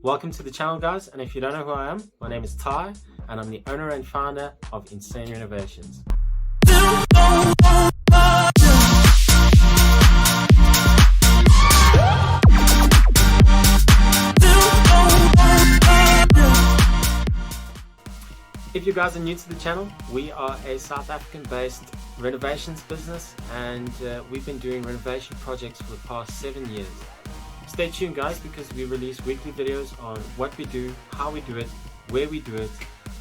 Welcome to the channel, guys, and if you don't know who I am, my name is Ty and I'm the owner and founder of Insane Renovations. If you guys are new to the channel, we are a South African based renovations business, and we've been doing renovation projects for the past 7 years. Stay tuned, guys, because we release weekly videos on what we do, how we do it, where we do it,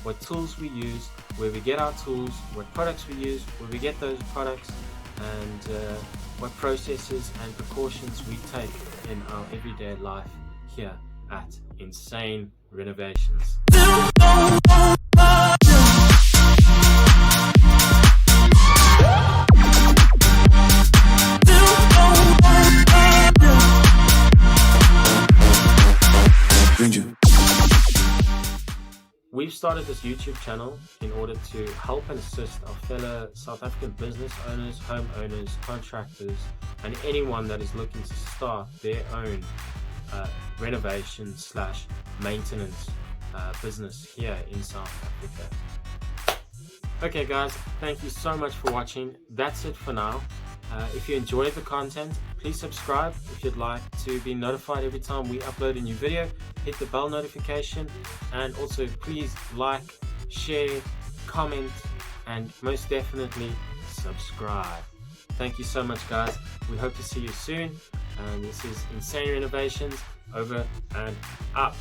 what tools we use, where we get our tools, what products we use, where we get those products, and what processes and precautions we take in our everyday life here at Insane Renovations. We've started this YouTube channel in order to help and assist our fellow South African business owners, homeowners, contractors, and anyone that is looking to start their own renovation / maintenance business here in South Africa. Okay guys, thank you so much for watching. That's it for now. If you enjoyed the content, please subscribe. If you'd like to be notified every time we upload a new video, hit the bell notification, and also please like, share, comment, and most definitely subscribe. Thank you so much, guys. We hope to see you soon, and this is Insane Renovations, over and out.